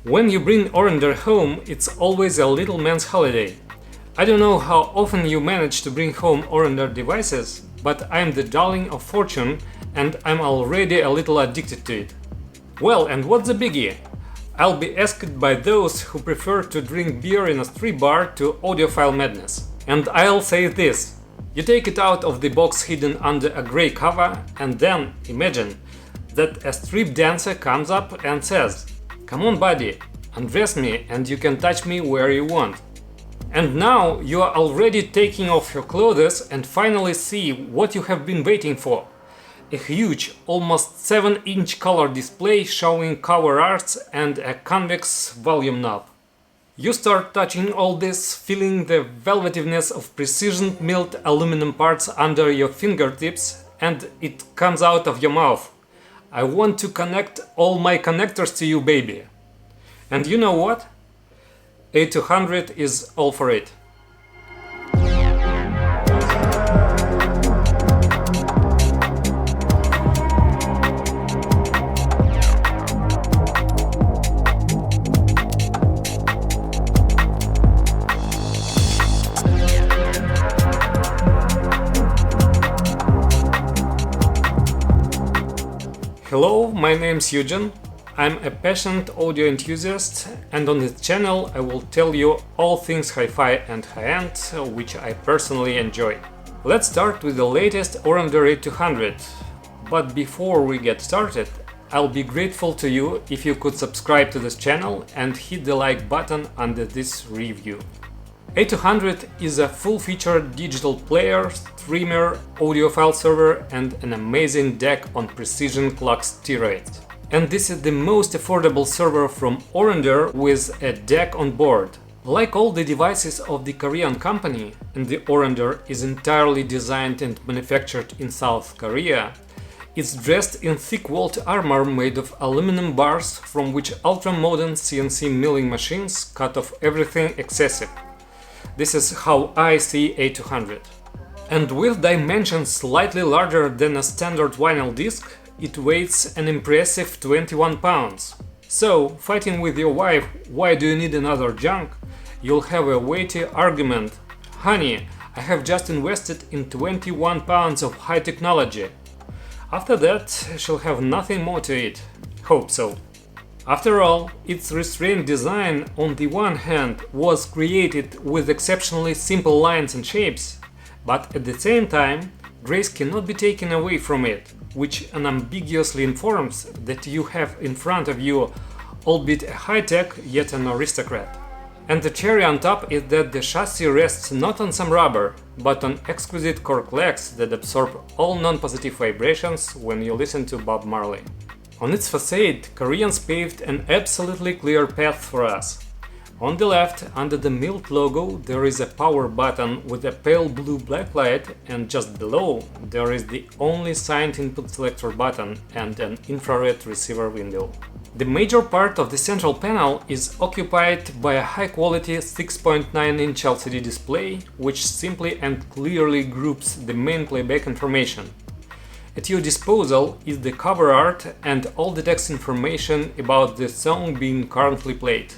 When you bring Aurender home, it's always a little man's holiday. I don't know how often you manage to bring home Aurender devices, but I'm the darling of fortune and I'm already a little addicted to it. Well, and what's the biggie? I'll be asked by those who prefer to drink beer in a street bar to audiophile madness. And I'll say this: you take it out of the box hidden under a grey cover, and then imagine that a strip dancer comes up and says, "Come on, buddy, undress me and you can touch me where you want." And now you are already taking off your clothes and finally see what you have been waiting for. A huge, almost 7-inch color display showing cover arts and a convex volume knob. You start touching all this, feeling the velvetiveness of precision-milled aluminum parts under your fingertips, and it comes out of your mouth. I want to connect all my connectors to you, baby. And you know what? A200 is all for it. Hello, my name's Eugen. I'm a passionate audio enthusiast, and on this channel I will tell you all things hi-fi and high-end, which I personally enjoy. Let's start with the latest Aurender A200. But before we get started, I'll be grateful to you if you could subscribe to this channel and hit the like button under this review. A200 is a full-featured digital player, streamer, audiophile server and an amazing DAC on precision clock steroids. And this is the most affordable server from Aurender with a DAC on board. Like all the devices of the Korean company, and the Aurender is entirely designed and manufactured in South Korea, it's dressed in thick-walled armor made of aluminum bars from which ultra-modern CNC milling machines cut off everything excessive. This is how I see A200. And with dimensions slightly larger than a standard vinyl disc, it weighs an impressive 21 pounds. So, fighting with your wife, "Why do you need another junk?" you'll have a weighty argument. "Honey, I have just invested in 21 pounds of high technology." After that, she'll have nothing more to eat. Hope so. After all, its restrained design, on the one hand, was created with exceptionally simple lines and shapes, but at the same time, grace cannot be taken away from it, which unambiguously informs that you have in front of you, albeit a high-tech, yet an aristocrat. And the cherry on top is that the chassis rests not on some rubber, but on exquisite cork legs that absorb all non-positive vibrations when you listen to Bob Marley. On its facade, Koreans paved an absolutely clear path for us. On the left, under the milled logo, there is a power button with a pale blue backlight, and just below there is the only signed input selector button and an infrared receiver window. The major part of the central panel is occupied by a high-quality 6.9-inch LCD display, which simply and clearly groups the main playback information. At your disposal is the cover art and all the text information about the song being currently played.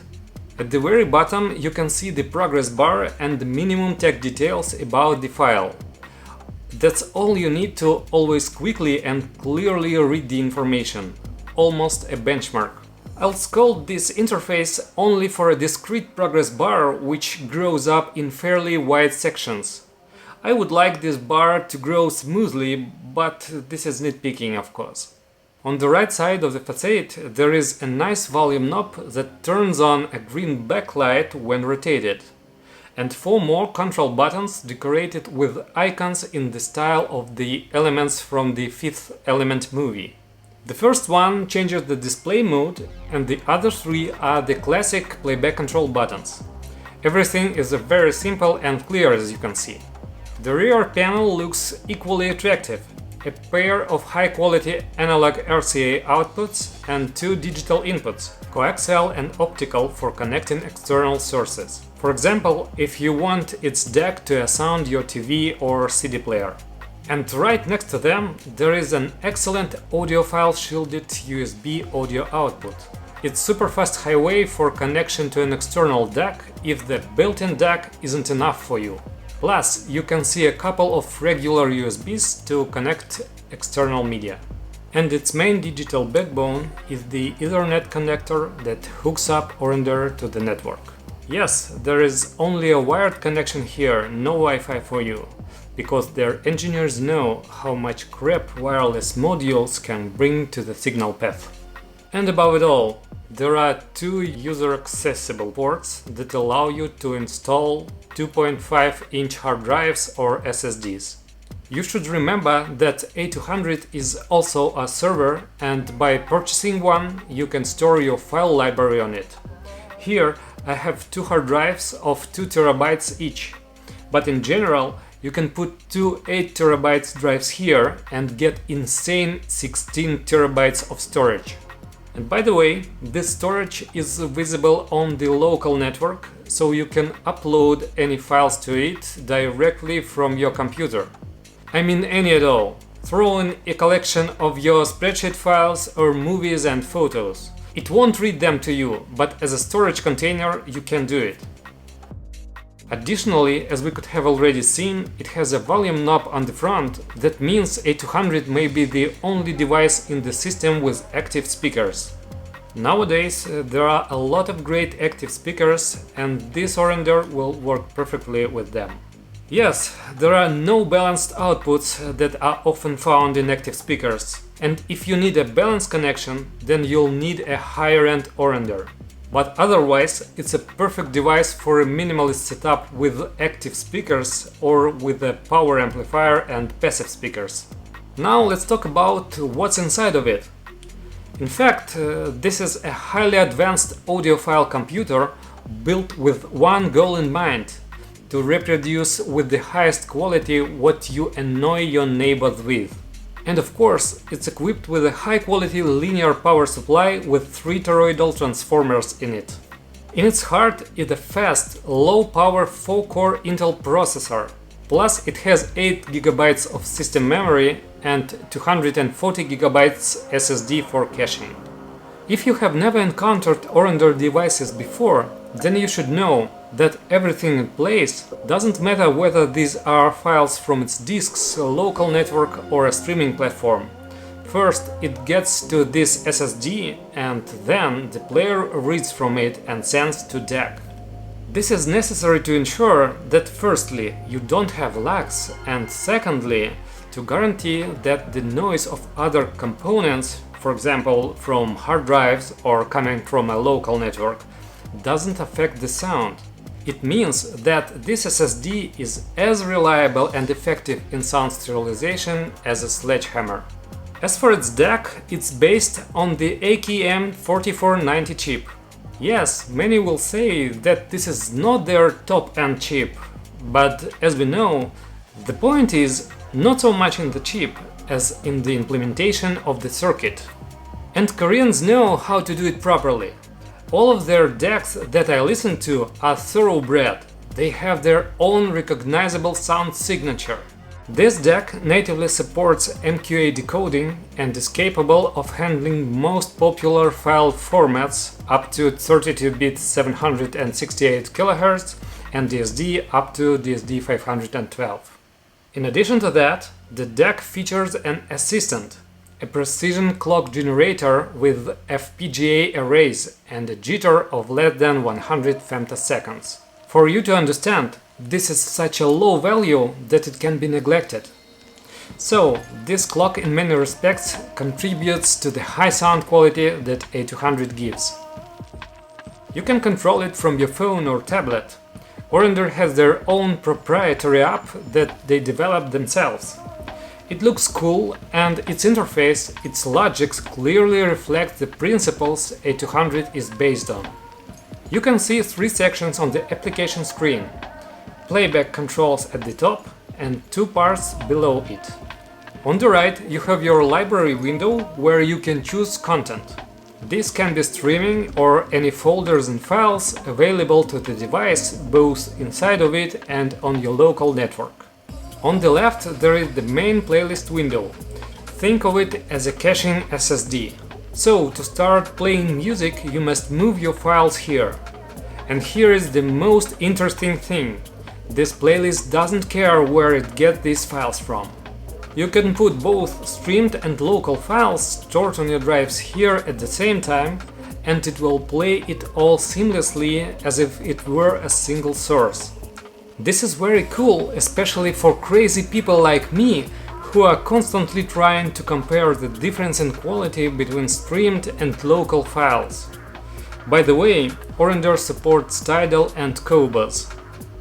At the very bottom you can see the progress bar and the minimum tech details about the file. That's all you need to always quickly and clearly read the information. Almost a benchmark. I'll scold this interface only for a discrete progress bar which grows up in fairly wide sections. I would like this bar to grow smoothly, but this is nitpicking, of course. On the right side of the facade there is a nice volume knob that turns on a green backlight when rotated, and 4 more control buttons decorated with icons in the style of the elements from the Fifth Element movie. The first one changes the display mode, and the other 3 are the classic playback control buttons. Everything is very simple and clear, as you can see. The rear panel looks equally attractive. A pair of high-quality analog RCA outputs and 2 digital inputs, coaxial and optical, for connecting external sources. For example, if you want its DAC to sound your TV or CD player. And right next to them there is an excellent audiophile shielded USB audio output. It's super fast highway for connection to an external DAC if the built-in DAC isn't enough for you. Plus, you can see a couple of regular USBs to connect external media. And its main digital backbone is the Ethernet connector that hooks up Aurender to the network. Yes, there is only a wired connection here, no Wi-Fi for you, because their engineers know how much crap wireless modules can bring to the signal path. And above it all, there are two user-accessible ports that allow you to install 2.5-inch hard drives or SSDs. You should remember that A200 is also a server, and by purchasing one, you can store your file library on it. Here, I have two hard drives of 2 terabytes each, but in general, you can put two 8 terabytes drives here and get insane 16 terabytes of storage. And by the way, this storage is visible on the local network, so you can upload any files to it directly from your computer. I mean any at all. Throw in a collection of your spreadsheet files or movies and photos. It won't read them to you, but as a storage container you can do it. Additionally, as we could have already seen, it has a volume knob on the front. That means A200 may be the only device in the system with active speakers. Nowadays, there are a lot of great active speakers, and this Aurender will work perfectly with them. Yes, there are no balanced outputs that are often found in active speakers, and if you need a balanced connection, then you'll need a higher-end Aurender. But otherwise, it's a perfect device for a minimalist setup with active speakers or with a power amplifier and passive speakers. Now let's talk about what's inside of it. In fact, this is a highly advanced audiophile computer built with one goal in mind: to reproduce with the highest quality what you annoy your neighbors with. And of course, it's equipped with a high-quality linear power supply with 3 toroidal transformers in it. In its heart is a fast, low-power 4-core Intel processor. Plus, it has 8 GB of system memory and 240 GB SSD for caching. If you have never encountered Aurender devices before, then you should know that everything in place doesn't matter whether these are files from its disks, a local network or a streaming platform. First, it gets to this SSD and then the player reads from it and sends to DAC. This is necessary to ensure that firstly, you don't have lags, and secondly, to guarantee that the noise of other components, for example from hard drives or coming from a local network, doesn't affect the sound. It means that this SSD is as reliable and effective in sound sterilization as a sledgehammer. As for its DAC, it's based on the AKM 4490 chip. Yes, many will say that this is not their top-end chip, but as we know, the point is not so much in the chip as in the implementation of the circuit. And Koreans know how to do it properly. All of their DACs that I listen to are thoroughbred. They have their own recognizable sound signature. This DAC natively supports MQA decoding and is capable of handling most popular file formats up to 32-bit 768 kHz and DSD up to DSD 512. In addition to that, the DAC features an assistant, a precision clock generator with FPGA arrays and a jitter of less than 100 femtoseconds. For you to understand, this is such a low value that it can be neglected. So, this clock in many respects contributes to the high sound quality that A200 gives. You can control it from your phone or tablet. Aurender has their own proprietary app that they developed themselves. It looks cool, and its interface, its logics clearly reflect the principles A200 is based on. You can see 3 sections on the application screen: playback controls at the top and 2 parts below it. On the right you have your library window where you can choose content. This can be streaming or any folders and files available to the device both inside of it and on your local network. On the left there is the main playlist window. Think of it as a caching SSD. So, to start playing music, you must move your files here. And here is the most interesting thing. This playlist doesn't care where it gets these files from. You can put both streamed and local files stored on your drives here at the same time, and it will play it all seamlessly as if it were a single source. This is very cool, especially for crazy people like me, who are constantly trying to compare the difference in quality between streamed and local files. By the way, Aurender supports Tidal and Qobuz.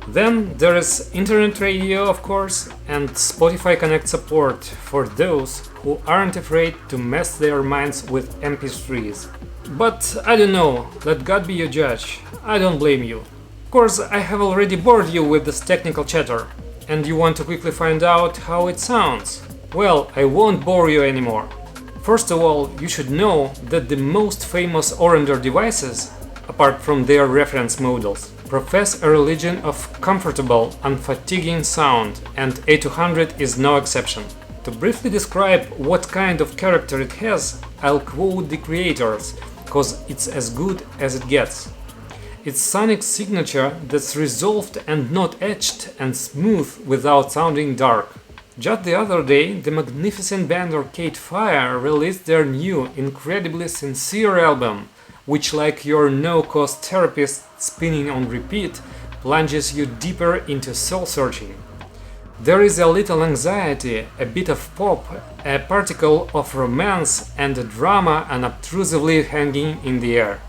Then there is internet radio, of course, and Spotify Connect support for those who aren't afraid to mess their minds with MP3s. But I don't know, let God be your judge, I don't blame you. Of course, I have already bored you with this technical chatter, and you want to quickly find out how it sounds. Well, I won't bore you anymore. First of all, you should know that the most famous Aurender devices, apart from their reference models, profess a religion of comfortable, unfatiguing sound, and A200 is no exception. To briefly describe what kind of character it has, I'll quote the creators, cause it's as good as it gets. It's sonic signature that's resolved and not etched and smooth without sounding dark. Just the other day, the magnificent band Arcade Fire released their new, incredibly sincere album, which, like your no-cost therapist spinning on repeat, plunges you deeper into soul-searching. There is a little anxiety, a bit of pop, a particle of romance, and a drama unobtrusively hanging in the air.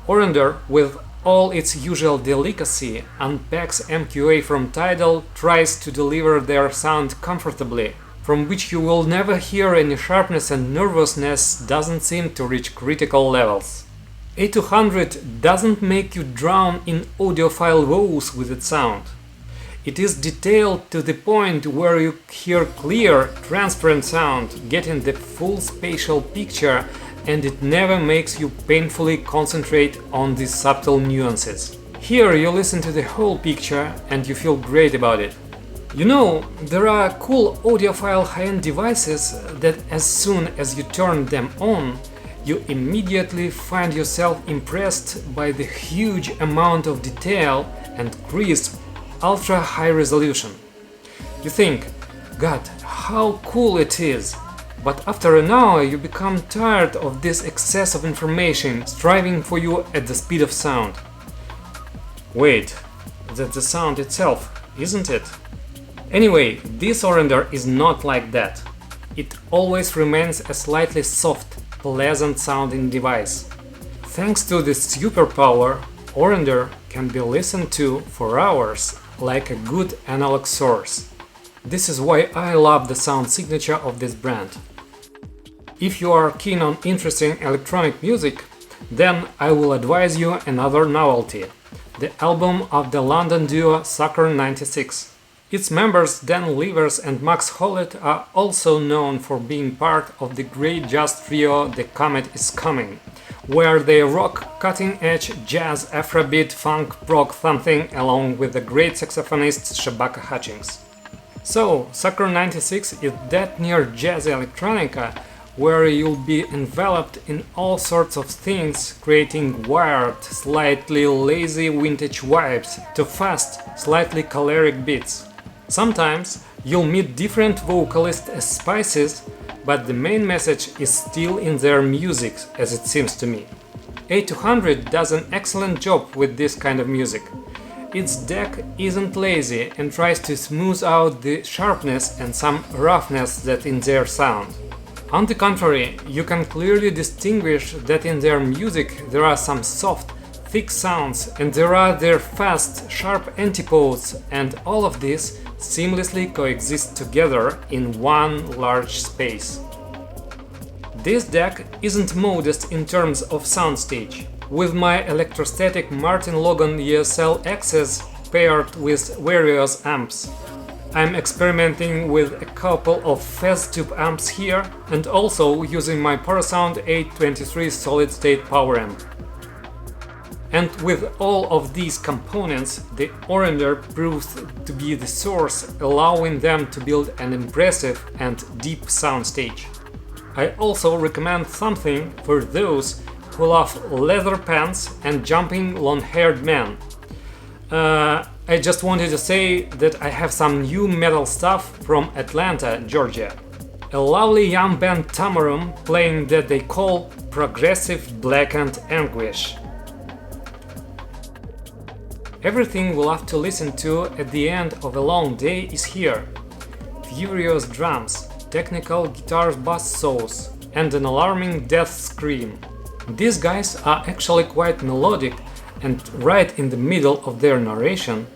Aurender, with all its usual delicacy, unpacks MQA from Tidal, tries to deliver their sound comfortably, from which you will never hear any sharpness, and nervousness doesn't seem to reach critical levels. A200 doesn't make you drown in audiophile woes with its sound. It is detailed to the point where you hear clear, transparent sound, getting the full spatial picture, and it never makes you painfully concentrate on these subtle nuances. Here you listen to the whole picture and you feel great about it. You know, there are cool audiophile high-end devices that as soon as you turn them on, you immediately find yourself impressed by the huge amount of detail and crisp, ultra-high resolution. You think, God, how cool it is! But after an hour you become tired of this excess of information striving for you at the speed of sound. Wait, that's the sound itself, isn't it? Anyway, this Aurender is not like that. It always remains a slightly soft, pleasant sounding device. Thanks to this superpower, Aurender can be listened to for hours like a good analog source. This is why I love the sound signature of this brand. If you are keen on interesting electronic music, then I will advise you another novelty, the album of the London duo Sucker 96. Its members Dan Levers and Max Hollett are also known for being part of the great jazz trio The Comet Is Coming, where they rock cutting-edge jazz, Afrobeat, funk, prog something along with the great saxophonist Shabaka Hutchings. So, Sucker 96 is that near jazzy electronica where you'll be enveloped in all sorts of things, creating wired, slightly lazy vintage vibes to fast, slightly choleric beats. Sometimes you'll meet different vocalists as spices, but the main message is still in their music, as it seems to me. A200 does an excellent job with this kind of music. Its deck isn't lazy and tries to smooth out the sharpness and some roughness that in their sound. On the contrary, you can clearly distinguish that in their music there are some soft, thick sounds and there are their fast, sharp antipodes, and all of this seamlessly coexist together in one large space. This deck isn't modest in terms of soundstage. With my electrostatic Martin Logan ESL Access paired with various amps, I'm experimenting with a couple of fast tube amps here and also using my Parasound 823 solid-state power amp. And with all of these components, the Aurender proves to be the source, allowing them to build an impressive and deep soundstage. I also recommend something for those who love leather pants and jumping long-haired men. I just wanted to say that I have some new metal stuff from Atlanta, Georgia. A lovely young band Tamarum playing that they call Progressive Blackened Anguish. Everything we'll have to listen to at the end of a long day is here. Furious drums, technical guitar bass solos, and an alarming death scream. These guys are actually quite melodic, and right in the middle of their narration,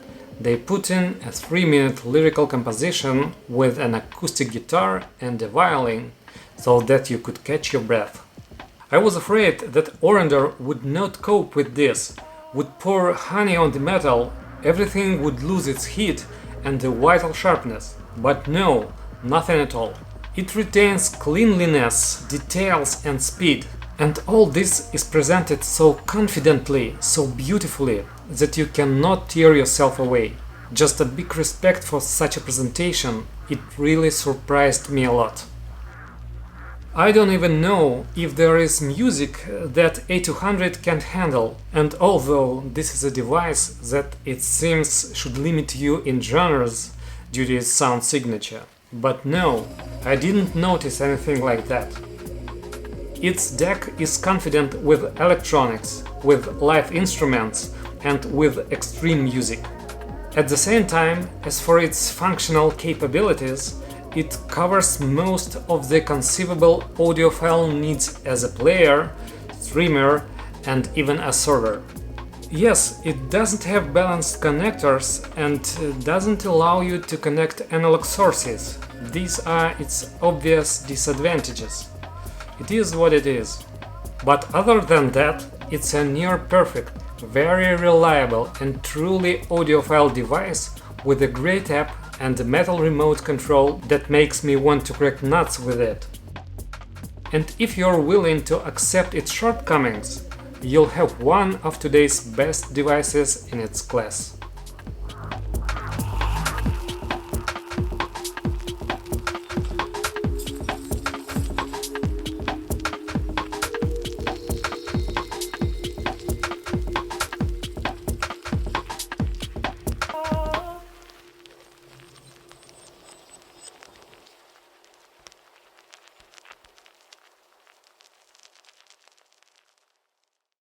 they put in a 3-minute lyrical composition with an acoustic guitar and a violin, so that you could catch your breath. I was afraid that Aurender would not cope with this, would pour honey on the metal, everything would lose its heat and the vital sharpness, but no, nothing at all. It retains cleanliness, details and speed. And all this is presented so confidently, so beautifully, that you cannot tear yourself away. Just a big respect for such a presentation, it really surprised me a lot. I don't even know if there is music that A200 can't handle, and although this is a device that it seems should limit you in genres due to its sound signature. But no, I didn't notice anything like that. Its deck is confident with electronics, with live instruments and with extreme music. At the same time, as for its functional capabilities, it covers most of the conceivable audiophile needs as a player, streamer and even a server. Yes, it doesn't have balanced connectors and doesn't allow you to connect analog sources. These are its obvious disadvantages. It is what it is. But other than that, it's a near-perfect, very reliable and truly audiophile device with a great app and a metal remote control that makes me want to crack nuts with it. And if you're willing to accept its shortcomings, you'll have one of today's best devices in its class.